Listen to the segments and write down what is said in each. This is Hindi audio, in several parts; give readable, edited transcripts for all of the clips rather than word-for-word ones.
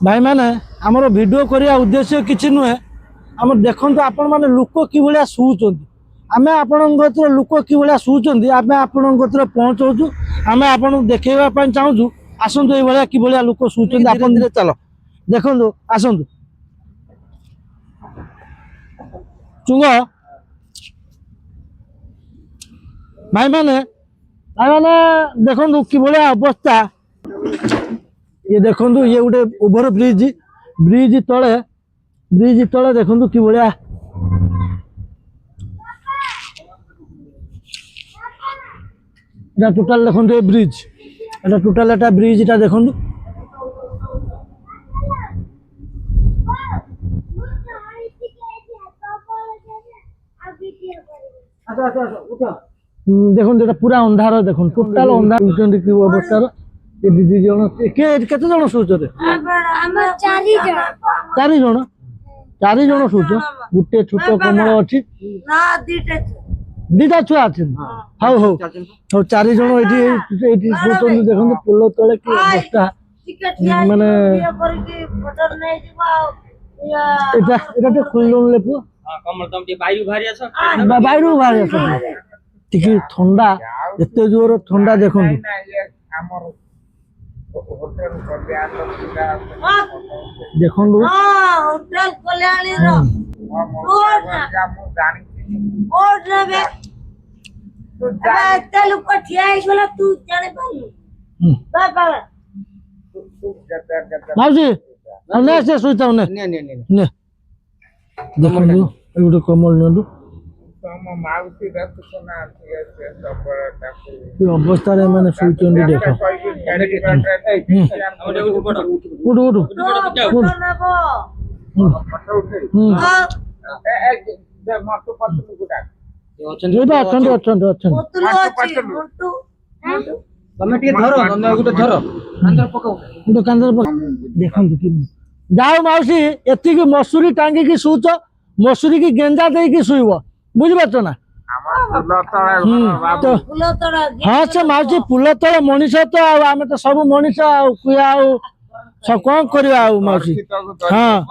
भाई मैंने आमर वीडियो करने उद्देश्य किसी नुहे आम देखो आपण मैंने लोक कि शुचुं आम आपण लोक कि शुचुं आम आपण पहुँचाऊ आम आपन देखा चाहूँ आसतु ये कि लोक शुचुं आप चल देखु आसतु चुंग भाई मैंने देखु कि अवस्था ये देखु ये गोटे ओभर ब्रिज तले देखु कि टोटाल देखु ये ब्रिज एटा टोटाल एटा ब्रिज देखु देखो पूरा अंधार देखो टोटाल अंधार कि अवस्था ये दीदी जन केते जन शोच चारि जन शोच गोटे छोट कमल अच्छी दीटा छुआ अच्छे हाउ हाउ हाउ चारि जन ये शोच देखो पोल तले कि अवस्था माने खुल ले बाहर टिके ठंडा एते जोर ठंडा देखो देखो माउसी सुईता देखो कमल नियंतु अवस्था मैंने शुचुं देख जाओ मौसी एति मसूरी टांगी शुच मसूरी की गेंजा दे शुब बुझीपार ना हाँ से मौसी पुल तले मनीष तो आम तो सब मनीष कौन कर मौसी हाँ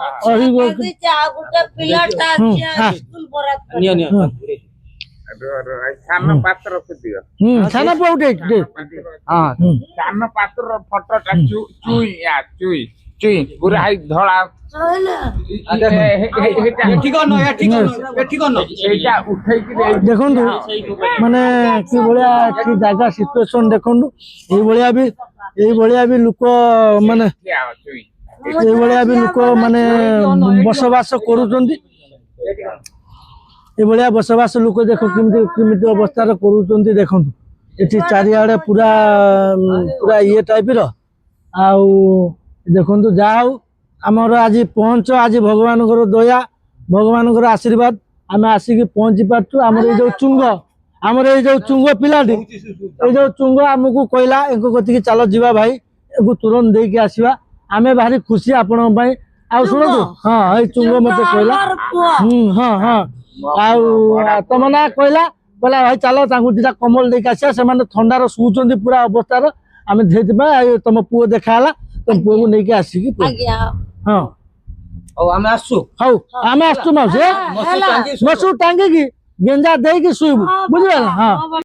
धड़ा देखु माने कि भाया जगह सिचुएशन देखु ये भी लोक माने ये भी लोक माने बसवास करुचंती ये बसवास लोक देखो किमिति अवस्था करुचंती देखु ये चारिआडे पूरा पूरा ये टाइप आउ देखु जाऊ आमर आज पहुंच आज भगवान दया भगवान आशीर्वाद आम आसिक पहुंची पार्छु आमर ये जो चुंग पिलाटी ये जो चुंग आमको कहला एक गति चल जीवा भाई एक तुरंत देके आसवा आमे भारी खुशी आपण आ शुणु हाँ ये चुंग मत कहला हाँ हाँ तुम ना कहला बोला भाई चलो दीटा कमल देके आसा से ठंडार शुचुं पूरा अवस्था आम तुम पुओ देखा तुम पुओ को लेकिन आसिक हाँ आमे आसु मौसी मसूर टांगी गेंजा दे शुब बुझे हाँ।